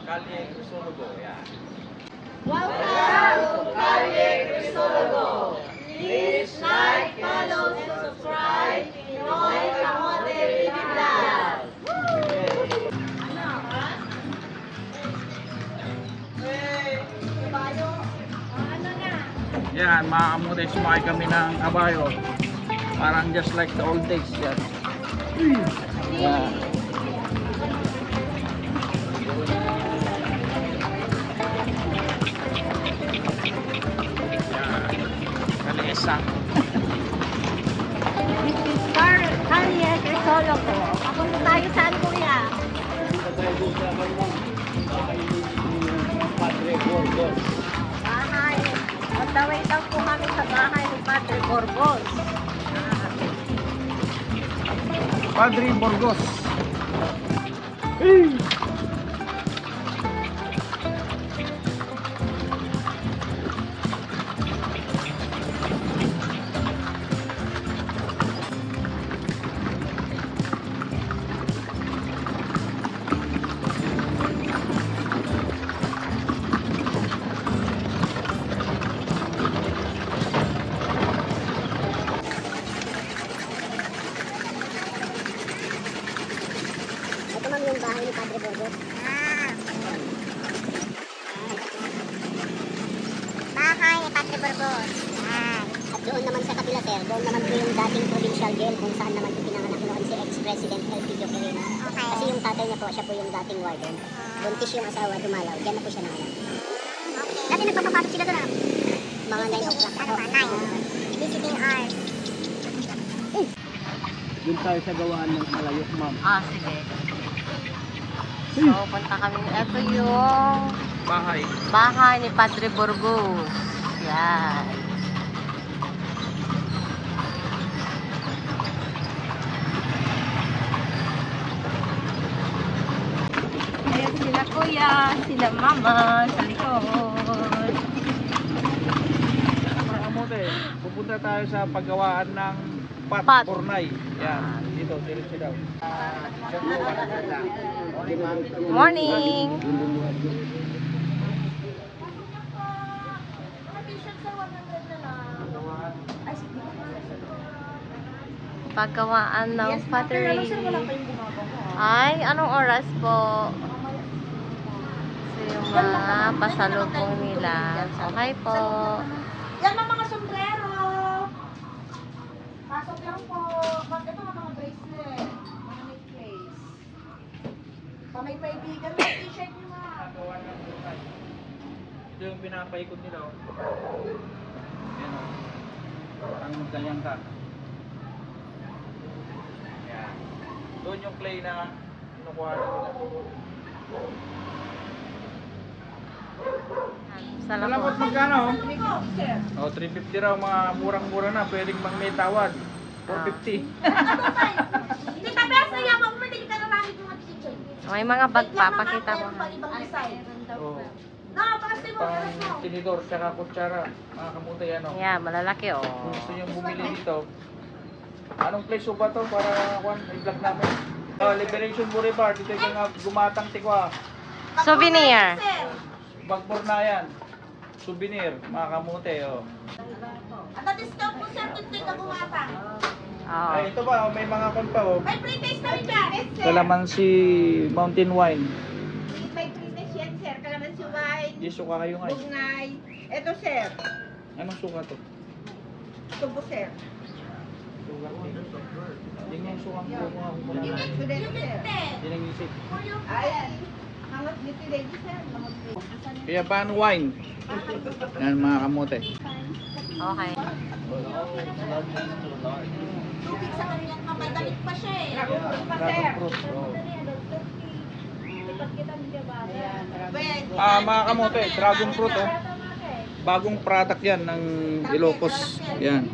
Calle Crisologo. Yan. Welcome to Calle Crisologo. Please like, follow, subscribe, Pinoy Kamote Vlog. Yan, mga kamote, sumakay kami ng kabayo. Parang just like the old days. Yan. Yan. Kalesa. This is Calle Crisologo. Papunta tayo saan, kuya? Bahay. On the way daw po kami sa bahay ni Padre Burgos. Padre Burgos. Ito ma'am yung bahay ni Padre Burgos. Bahay ni Padre Burgos. At doon naman sa kapila, sir, doon naman po yung dating provincial jail kung saan naman po pinanganak noon si ex-president Elpidio Quirino. Kasi yung tatay niya po, siya po yung dating warden. Buntis yung asawa, dumalaw. Diyan na po siya nanganak. Dati nagpapapasok sila doon, mga 9 o'clock. Ano ba? 9. Visiting hours. Doon tayo sa gawaan ng malayok, ma'am. Sige. So, punta kami. Ito yung Bahay. bahay ni Padre Burgos. Yan. Ayan sila kuya, sila mama, sa likod. Mga kamote, pupunta tayo sa paggawaan ng Pat. Pornay. Yan, dito, diretso daw. Morning! Paggawaan ng pottery. Ay, anong oras po? So, yung mga pasalubong nila. Okay po. Yan ang mga sombrero. Pasok lang po. Ito ang mga bracelet. Mga necklace. Pa may kaibigan na t-shirt nyo ma. Ito yung pinapaikot nila. Oh. Yan, oh. Ang magkanyang ka. Yan. Doon yung clay na kinukuha nila. Salamat magkano? Oh, 350 raw, mga murang-mura na, pwedeng mang may tawad. 450. Hindi ka best na yan. Huwag mo hindi ka naramit yung t-shirt. May mga bag pa, pakita mo. Ibang design. Oh. No, pakasti mo. Pang tinidor, saka kutsara, mga kamuti yan. Oh. Yan, malalaki oh. Kung gusto nyo bumili dito, anong place ba to para i-vlog namin? Liberation Boulevard, dito yung gumatang tikwa. Souvenir. Bagbor na yan. Souvenir, mga kamote. Oh. At discount po sir, kung tingnan bumata. Oh. Ay, ito ba, may mga kon pa. Oh. May pre-taste na rin dyan. Kalamansi mountain wine. May pre-taste yan, sir. Kalamansi wine, Di suka kayo nga. bugnay. Ito, sir. Anong suka to? Tubo, sir. Suka. Hindi nga suka ko mga kumula. Ito din, sir. Hindi nang isip. Ay, hangat dito, lady, sir. Hangat dito. Kaya paano wine? Yan mga kamote. Okay. Tubig sa kanilang mamadalit pa siya eh. Dragon fruit. Oh. Ayan, Mga kamote, dragon fruit. Oh. Bagong product yan ng Ilocos. Yan.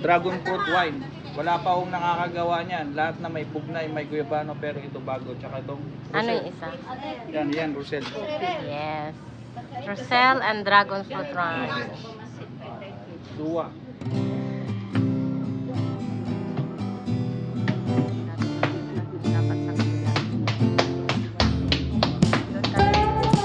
Dragon fruit wine. Wala pa akong nakakagawa niyan. Lahat na may bugnay, may guyabano, pero ito bago. Tsaka itong Ano Rosel. yung isa? Yan, Rosel. Yes. Rosel and dragon fruit wine. Duwa. Dapat sa kabila. Doon kami.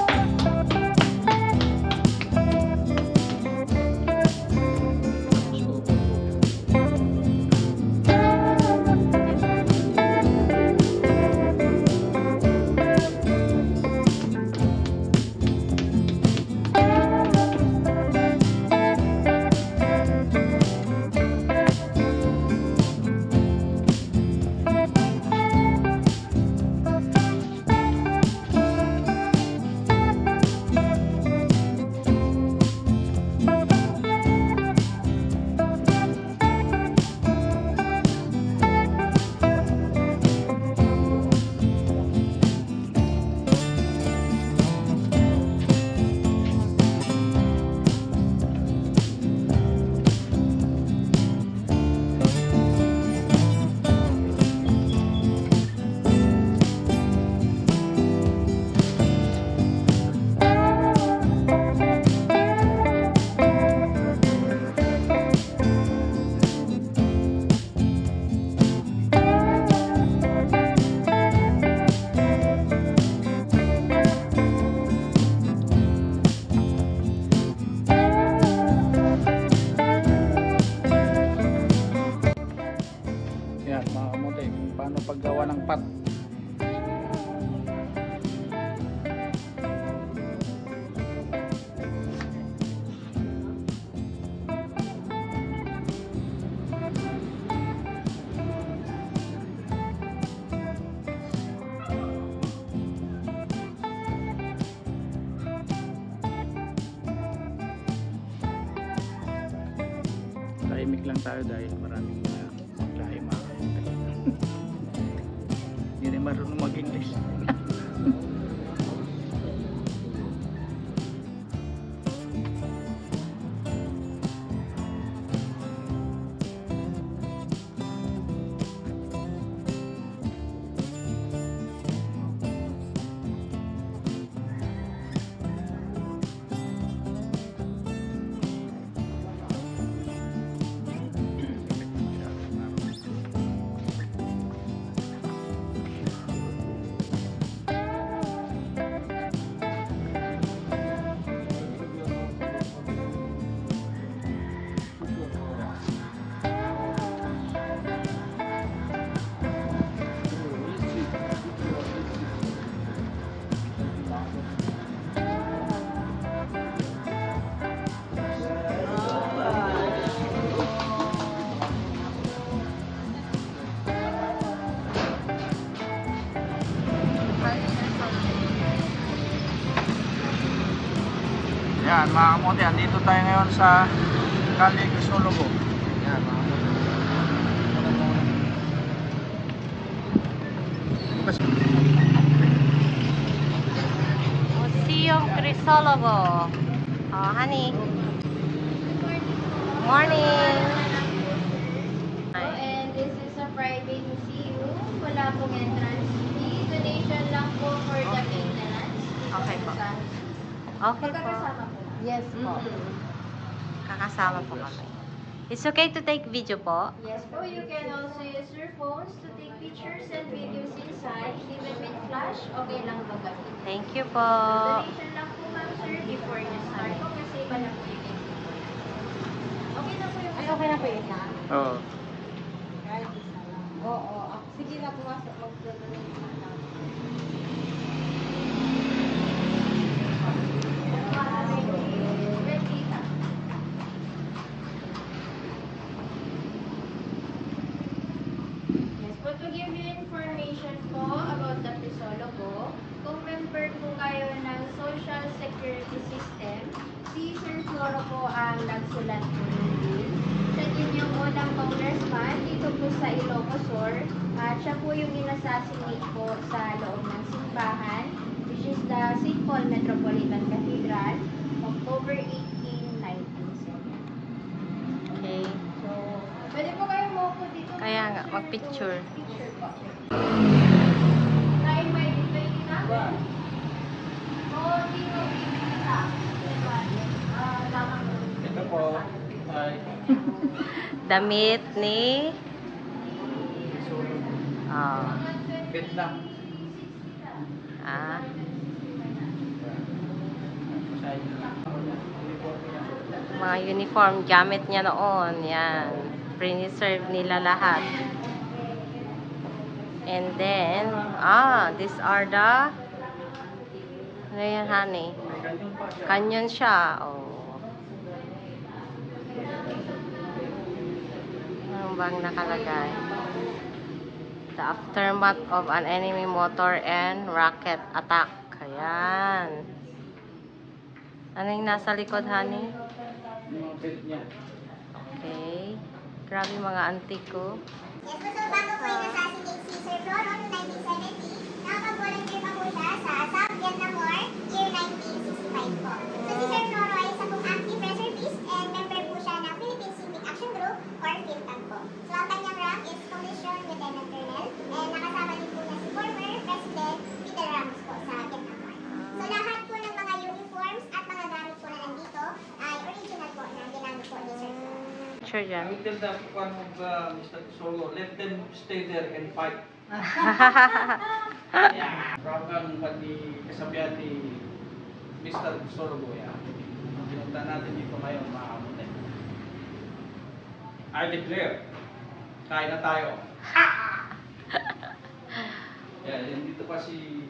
tahimik lang tayo dahil maraming lahi mga kamote. Hindi rin marunong mag-English. Yan mga kamote, andito tayo ngayon sa Calle Crisologo. Yan mga kamote. Museum Crisologo. Oh, honey. Morning. And this is a private museum. Wala pong entrance fee. Donation lang po for the maintenance. Okay po. Okay po. Magkakasama po. Yes po. Kakasama po kami. It's okay to take video po? Yes po, you can also use your phones to take pictures and videos inside. Even with flash, okay lang ba gamitin? Thank you po. Donation lang po ma'am sir before you start po kasi iba na po yung okay na po yung Okay na po yun na? Oo. Oo. Sige na, pumasok. Mag-donate na lang. Yes po, to give you information po about the Crisologo, kung member po kayo ng Social Security System, si Sir Floro po ang nagsulat po ng bill. Siya din yung unang congressman dito po sa Ilocos Sur, at siya po yung inassassinate po sa loob ng simbahan, which is the St. Paul Metropolitan Cathedral, October 18, 1970. Okay. So, pwede po kayo maupo dito. Kaya nga, mag-picture. Picture po. Na-invite dito yung ginagawa. Oo, dito. Kita. Lamang. Ito po ay Damit ni Vietnam. Mga uniform gamit niya noon. Yan. Preserve nila lahat. And then, these are the ano yan, honey? Canyon siya. Oh. Ano bang nakalagay? The aftermath of an enemy motor and rocket attack. Ayan. Ano yung nasa likod, honey? Mga belt niya. Okay. Grabe mga antiko. Yes po, so bago po yung assassinate si Sir Floro noong 1970, nakapag-volunteer pa po siya sa South Vietnam War, year 1965 po. So si Sir Floro ay isa pong active reservist and member po siya ng Philippine Civic Action Group or PhilCAG po. So ang kanyang rank is Commission Lieutenant Colonel and nakasama din po niya si former President Fidel Ramos po sa Vietnam War. So lahat po ng mga uniforms at mga gamit po na nandito ay original po na ginamit po ni Sir Floro. Picture dyan. I will tell the one of Mr. Solo, let them stay there and fight. Yeah. Proud kang kasabihan ni Mr. Solo. Yeah. Pinunta natin dito ngayon, mga kamote. I declare, kain na tayo. Yeah, yan dito pa si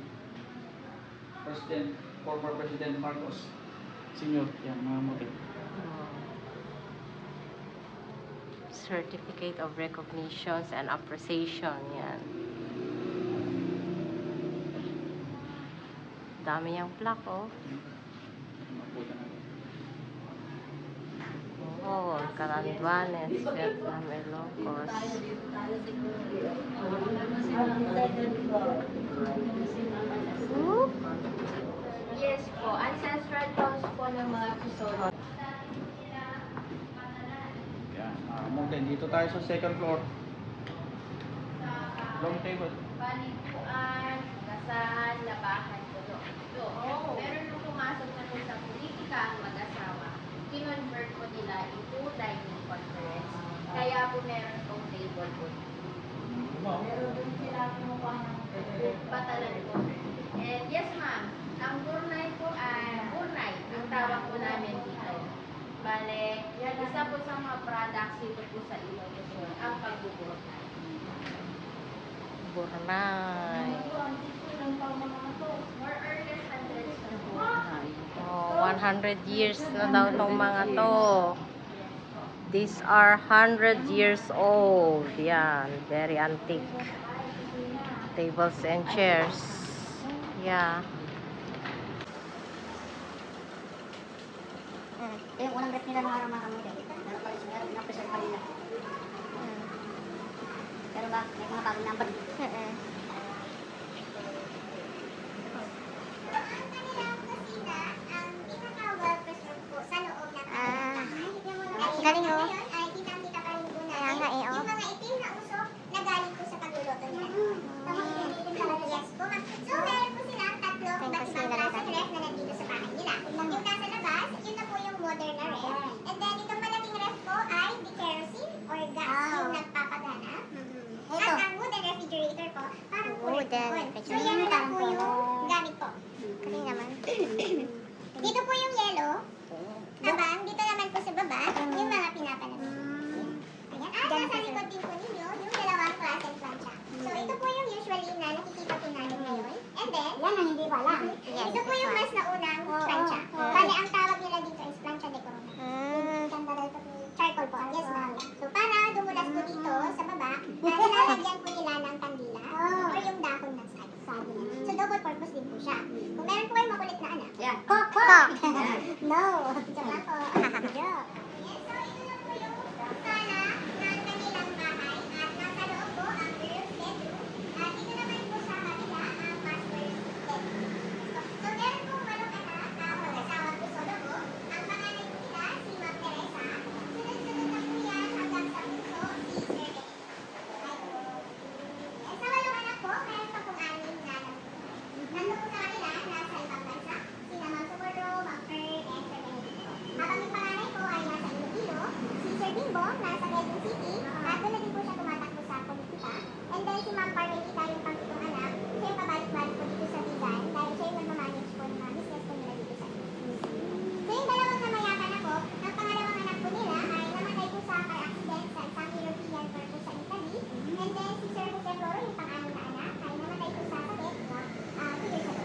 former President Marcos Sr. Yan, mga kamote. Certificate of Recognitions and Appreciation. Yan. Dami yung plaque, oh. Oh, Caranduanes, Vietnam, Ilocos. Yes po, ancestral house po ng mga Crisolo. Yan. Mountain. Dito tayo sa second floor. Long table. Paliguan, kasahan, labahan po ito. Pero nung pumasok na po sa politika ang mag-asawa, kinonvert po nila into dining conference. Kaya po meron pong table po. Pero doon sila kumukuha ng batalan po. And yes ma'am, ang burnay po ay burnay, ang tawag po namin dito. Bale, isa po sa mga products dito po sa Ilocos ang pagbuburnay. Burnay. More or less 100 na po. Oh, 100 years na daw tong mga to. These are 100 years old. Yan, very antique. Tables and chairs. Yeah. Ito yung unang rep nila ng araw mga kamuti. Na-preserve pa nila. Pero ba, may mga bagong number. Galing o. Ay, kitang-kita pa rin po natin. Yung mga itim na usok na galing po sa pagluluto nila. Itim talaga, yes po. So, meron po silang tatlong iba't ibang klaseng ref na nandito sa bahay nila. Yung nasa labas, yun na po yung modern na ref. And then, itong malaking ref po ay the kerosene or gas yung nagpapagana. At ang wooden refrigerator po, parang wooden. So, yan na lang po yung gamit po. Kaling naman. Dito po yung yellow. Habang dito naman po sa baba, yung mga pinapalamig. Ayan. At nasa likod din po ninyo, yung dalawang klaseng plancha. So, ito po yung usually na nakikita po namin ngayon. And then, yan ang hindi wala. Ito po yung mas naunang plancha. Bale, ang tawag nila dito is plancha de corona. Charcoal po. Yes, ma'am. So, para dumulas po dito sa baba, nilalagyan po nila ng kandila or yung dahon ng saging. So, double purpose din po siya. Kung meron po kayong makulit na anak, Kok! No! Joke lang po. Joke. Yes, so ito na po yung sala ng kanilang bahay. At nasa loob po ang girls' bedroom. At dito naman po sa kabila ang master's bedroom. So, meron pong walong anak na mag-asawang Crisolo po. Ang panganay po nila, si Ma'am Teresa. Sunod-sunod na po yan hanggang sa bunso, si Sir Eric. Sa walong anak po, meron pa pong anim na anak. Nandun po sa kanila, nasa ibang bansa. Sina Ma'am Socorro, Ma'am Ferd, and Sir Benedict. Habang yung panganay ko ay nasa Iloilo, si Sir Bimbo nasa Quezon City, at doon na din po siya tumatakbo sa politika. And then si Ma'am Carmelita, yung pang-itong anak, siya yung pabalik-balik po dito sa Vigan, dahil siya yung nagmamanage po ng mga business po nila dito sa Philippines. So yung dalawang namayakan ako, ang pangalawang anak po nila ay namatay po sa car accident sa isang European tour po sa Italy. And then si Sir Jose Floro, yung pang-anim na anak, ay namatay po sa sakit 2 years ago.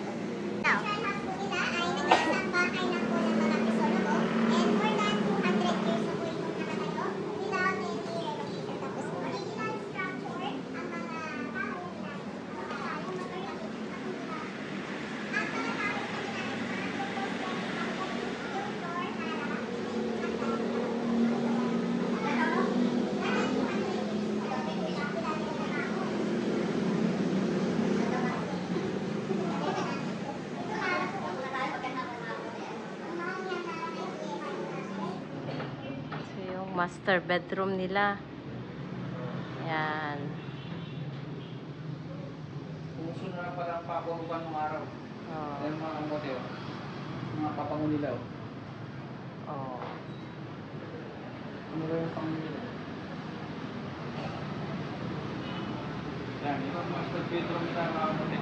Now, house po nila ay nag-isang bahay na po ng mga Crisolo po, and more than 200 years na po itong nakatayo without any renovation. Tapos original structure, ang mga tao nila, yung mga at mga tao So, yung master bedroom nila. Yan. Sumusunod na pala ang pakurukan ng araw. Oh. Yan ang mga kamote. Mga papango nila. Oh. Ano ba yung pango nila? Yan, ito ang master bedroom nila mga kamote.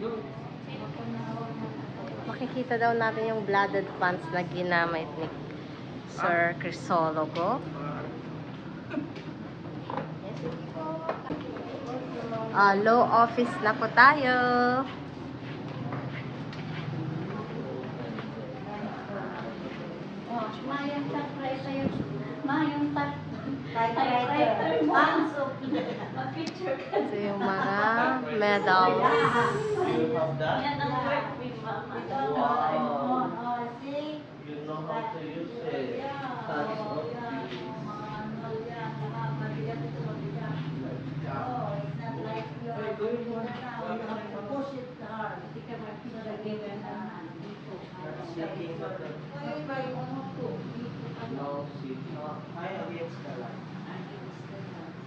Go! Makikita daw natin yung blooded pants na ginamit ni Sir Crisologo. Law office na po tayo. Ito yung mga medals. You have that? Wow!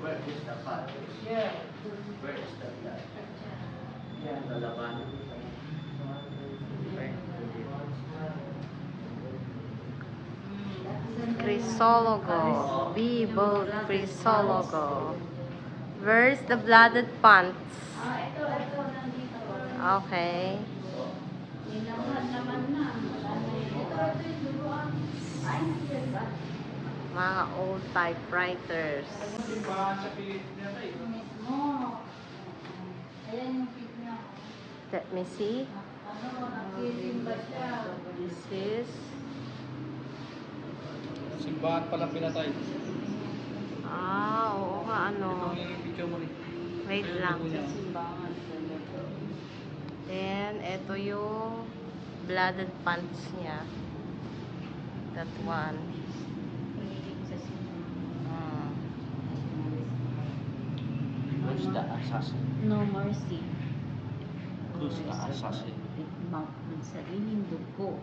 Where is the pot? Where is the blood? Lalabanan. Chrysologo. Be bold Chrysologo. Where's the blooded pants? Okay. Mga old typewriters. Simbahan sa Pilipinas ay. Let me see. This is Simbahan pala pinatay. oo nga ano. Itong yung picture mo rin. Wait lang. Then ito yung blooded pants niya. That one. Where's the assassin? No mercy. Who's the assassin? Ng sariling dugo.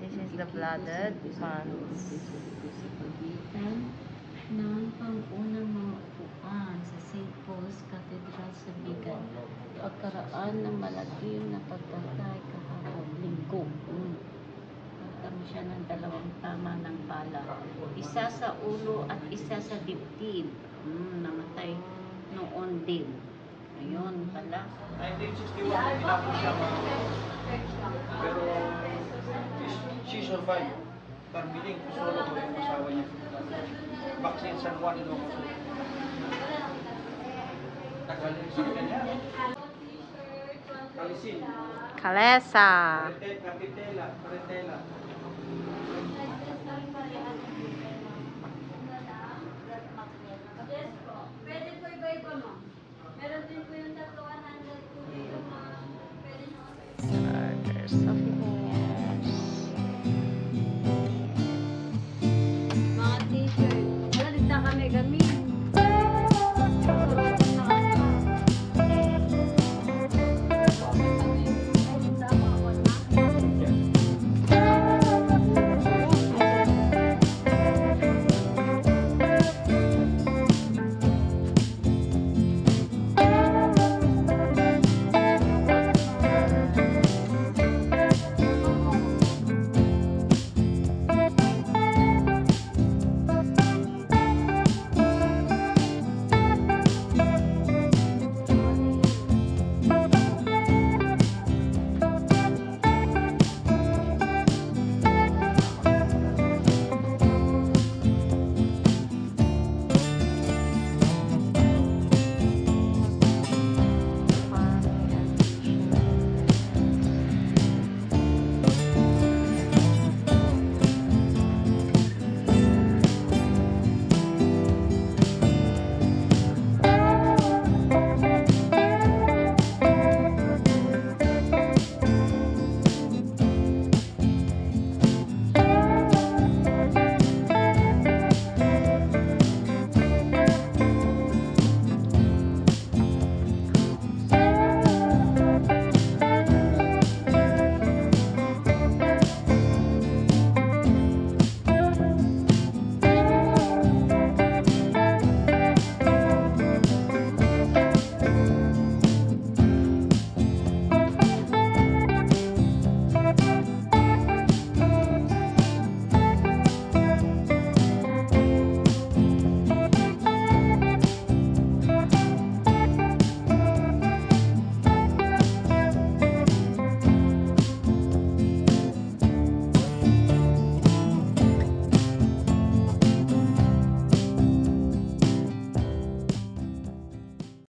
This is the blooded pants. Sa pagitan ng pangunang mga upuan sa St. Paul's Cathedral sa Bigan. Pagkaraan ng malaking na pagkatay kahapon linggo. Nagkaroon siya ng dalawang tama ng bala. Isa sa ulo at isa sa dibdib. Namatay noon din. Ayun pala. 1961 na tinapos siya pero she survived. Carmiling Chrysologo ko yung asawa niya. Vaccine San Juan Ilocos. Tagal yung sa kanya. Kalisin. Kalesa. Kapitela. Paretela. Pwede po iba-iba mo. Meron din po yung tatlo